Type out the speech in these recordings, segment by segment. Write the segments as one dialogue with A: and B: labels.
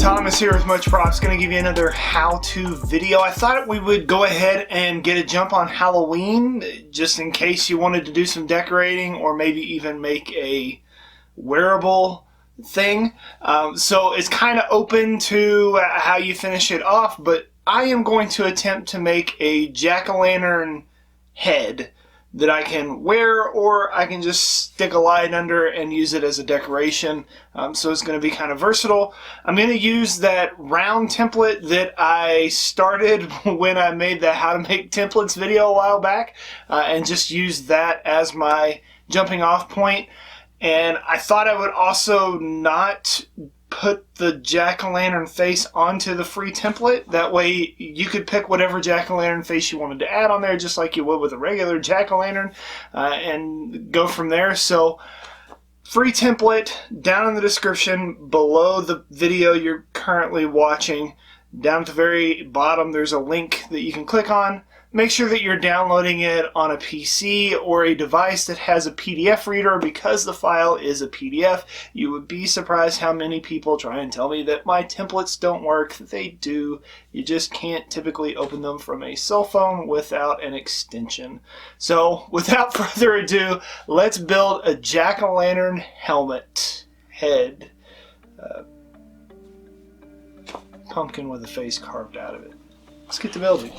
A: Thomas here with Much Props, going to give you another how-to video. I thought we would go ahead and get a jump on Halloween, just in case you wanted to do some decorating or maybe even make a wearable thing. So it's kind of open to how you finish it off, but I am going to attempt to make a jack-o'-lantern head that I can wear, or I can just stick a light under and use it as a decoration. So it's going to be kind of versatile. I'm going to use that round template that I started when I made the how to make templates video a while back, and just use that as my jumping off point. And I thought I would also not put the jack-o'-lantern face onto the free template. That way you could pick whatever jack-o'-lantern face you wanted to add on there, just like you would with a regular jack-o'-lantern, and go from there. So free template down in the description below the video you're currently watching. Down at the very bottom there's a link that you can click on. Make sure that you're downloading it on a PC or a device that has a PDF reader, because the file is a PDF. You would be surprised how many people try and tell me that my templates don't work. They do. You just can't typically open them from a cell phone without an extension. So without further ado, let's build a jack-o'-lantern helmet head. Pumpkin with a face carved out of it. Let's get to building.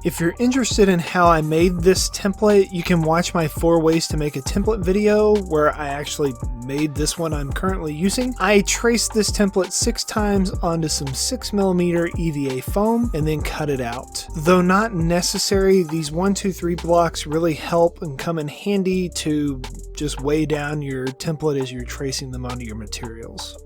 A: If you're interested in how I made this template, you can watch my 4 ways to make a template video, where I actually made this one I'm currently using. I traced this template 6 times onto some 6mm EVA foam and then cut it out. Though not necessary, these 1, 2, 3 blocks really help and come in handy to just weigh down your template as you're tracing them onto your materials.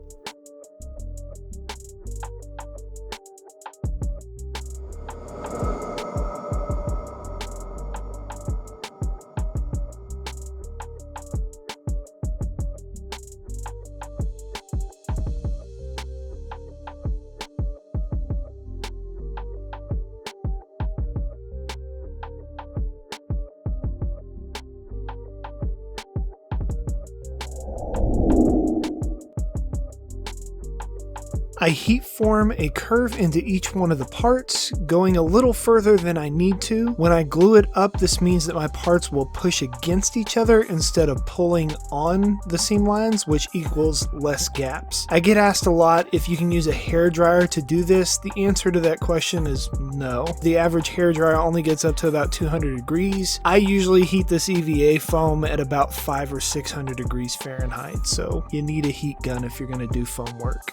A: I heat form a curve into each one of the parts, going a little further than I need to. When I glue it up, this means that my parts will push against each other instead of pulling on the seam lines, which equals less gaps. I get asked a lot if you can use a hairdryer to do this. The answer to that question is no. The average hairdryer only gets up to about 200 degrees. I usually heat this EVA foam at about 500 or 600 degrees Fahrenheit, so you need a heat gun if you're going to do foam work.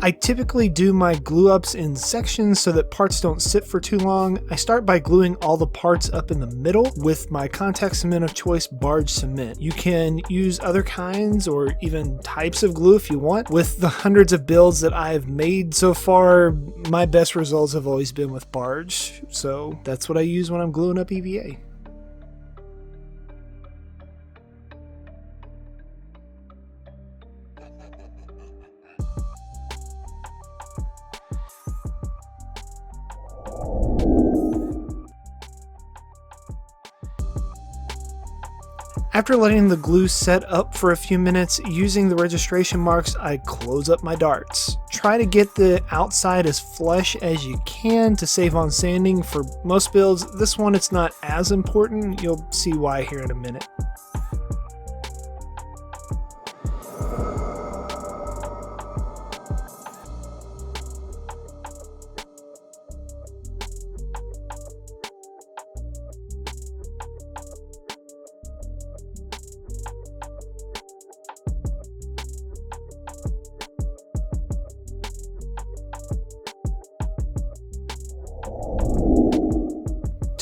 A: I typically do my glue ups in sections so that parts don't sit for too long. I start by gluing all the parts up in the middle with my contact cement of choice, barge cement. You can use other kinds or even types of glue if you want. With the hundreds of builds that I've made so far, my best results have always been with barge. So that's what I use when I'm gluing up EVA. After letting the glue set up for a few minutes, using the registration marks, I close up my darts. Try to get the outside as flush as you can to save on sanding. For most builds, this one it's not as important. You'll see why here in a minute.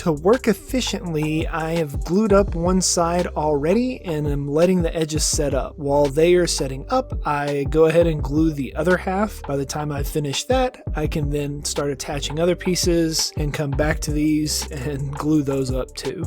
A: to work efficiently, I have glued up one side already and am letting the edges set up. While they are setting up, I go ahead and glue the other half. By the time I finish that, I can then start attaching other pieces and come back to these and glue those up too.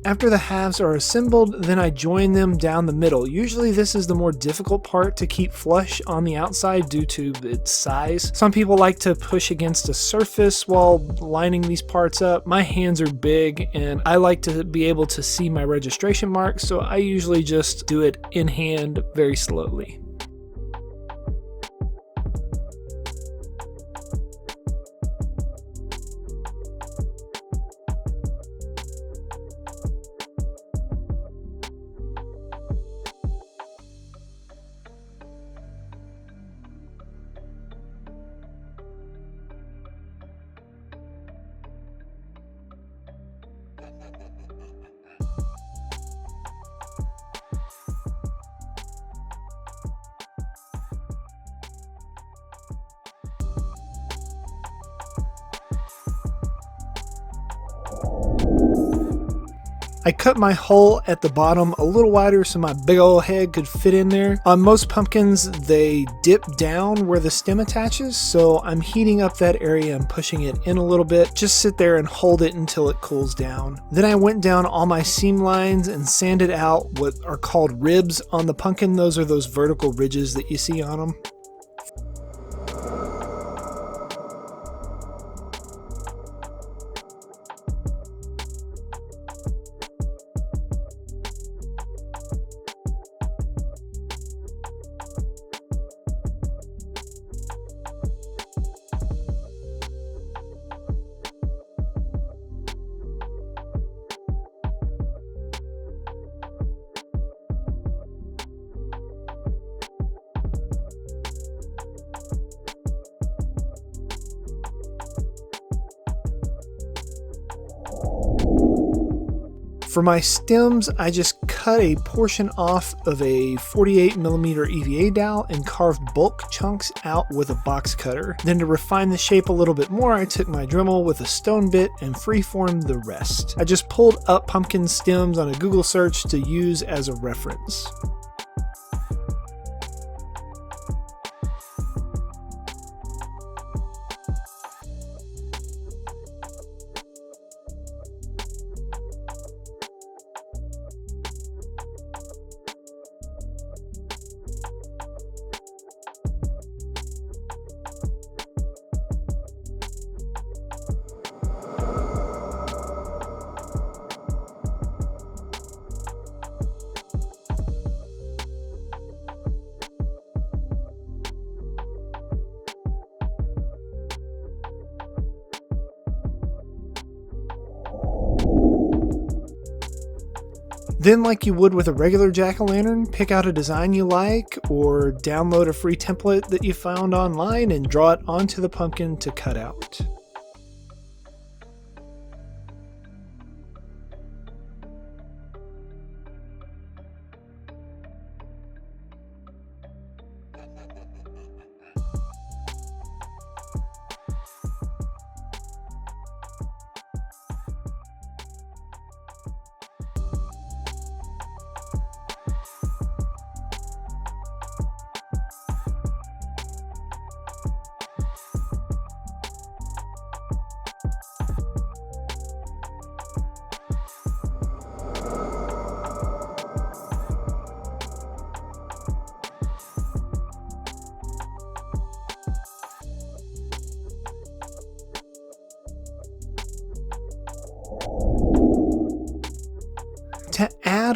A: After the halves are assembled, then I join them down the middle. Usually this is the more difficult part to keep flush on the outside due to its size. Some people like to push against a surface while lining these parts up. My hands are big and I like to be able to see my registration marks, so I usually just do it in hand very slowly. I cut my hole at the bottom a little wider so my big old head could fit in there. On most pumpkins, they dip down where the stem attaches, so I'm heating up that area and pushing it in a little bit. Just sit there and hold it until it cools down. Then I went down all my seam lines and sanded out what are called ribs on the pumpkin. Those are those vertical ridges that you see on them. For my stems, I just cut a portion off of a 48mm EVA dowel and carved bulk chunks out with a box cutter. Then to refine the shape a little bit more, I took my Dremel with a stone bit and freeformed the rest. I just pulled up pumpkin stems on a Google search to use as a reference. Then, like you would with a regular jack-o'-lantern, pick out a design you like or download a free template that you found online and draw it onto the pumpkin to cut out.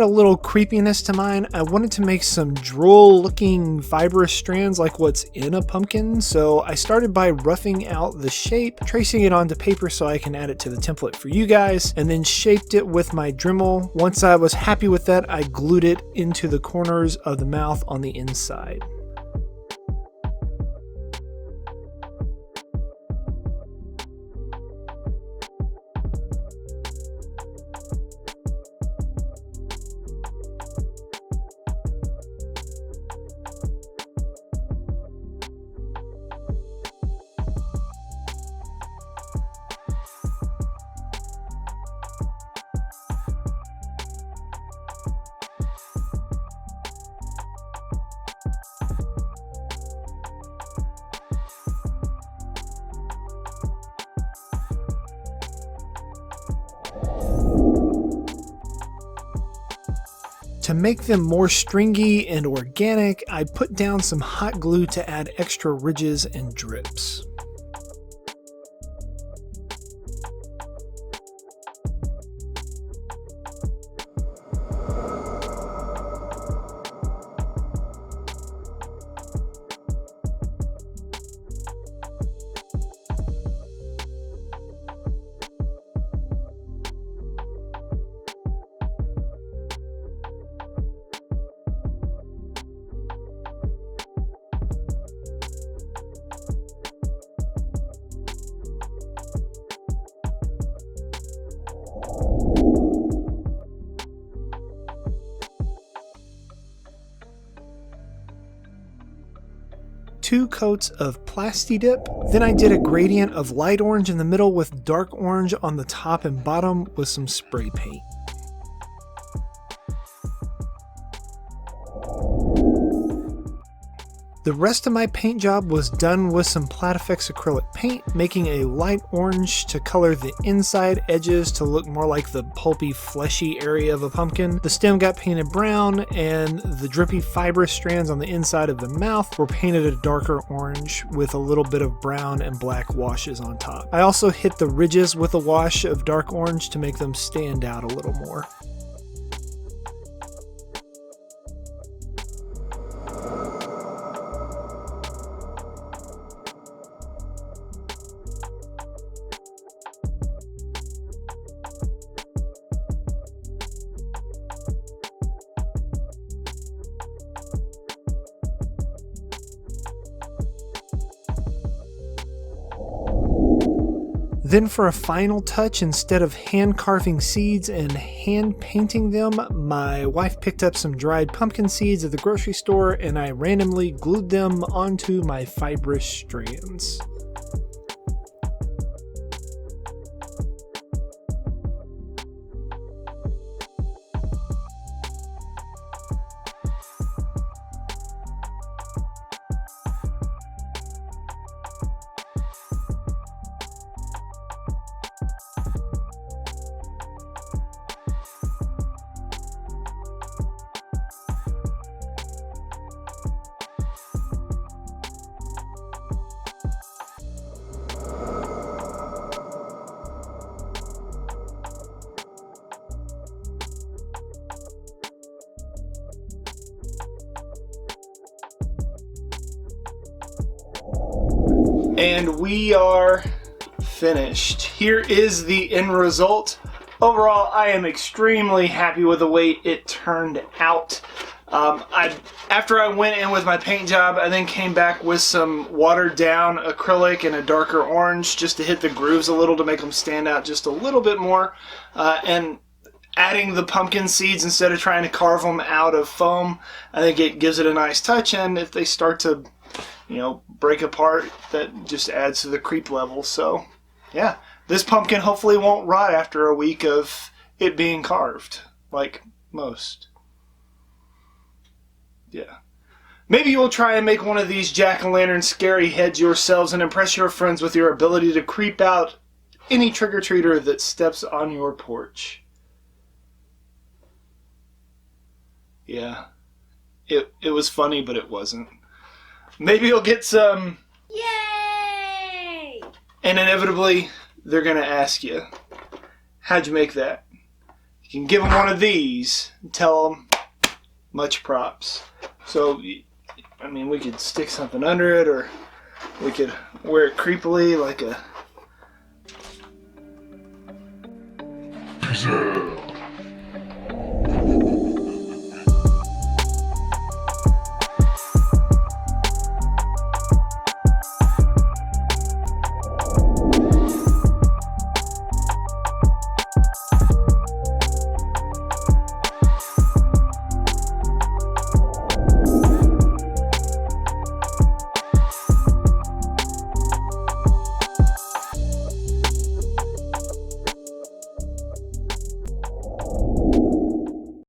B: add a little creepiness to mine, I wanted to make some droll-looking fibrous strands like what's in a pumpkin, so I started by roughing out the shape, tracing it onto paper so I can add it to the template for you guys, and then shaped it with my Dremel. Once I was happy with that, I glued it into the corners of the mouth on the inside. To make them more stringy and organic, I put down some hot glue to add extra ridges and drips. Two coats of Plasti Dip. Then I did a gradient of light orange in the middle with dark orange on the top and bottom with some spray paint. The rest of my paint job was done with some Platifex acrylic paint, making a light orange to color the inside edges to look more like the pulpy, fleshy area of a pumpkin. The stem got painted brown, and the drippy fibrous strands on the inside of the mouth were painted a darker orange with a little bit of brown and black washes on top. I also hit the ridges with a wash of dark orange to make them stand out a little more. Then for a final touch, instead of hand carving seeds and hand painting them, my wife picked up some dried pumpkin seeds at the grocery store and I randomly glued them onto my fibrous strands.
A: And we are finished. Here is the end result. Overall, I am extremely happy with the way it turned out. After I went in with my paint job, I then came back with some watered down acrylic and a darker orange just to hit the grooves a little to make them stand out just a little bit more. And adding the pumpkin seeds instead of trying to carve them out of foam, I think it gives it a nice touch. And if they start to, break apart, that just adds to the creep level. So, yeah, this pumpkin hopefully won't rot after a week of it being carved, like most. Yeah. Maybe you'll try and make one of these jack-o'-lantern scary heads yourselves and impress your friends with your ability to creep out any trick-or-treater that steps on your porch. Yeah. It was funny, but it wasn't. Maybe you'll get some...
C: Yay!
A: And inevitably, they're going to ask you, how'd you make that? you can give them one of these and tell them much props. So, I mean, we could stick something under it, or we could wear it creepily like a...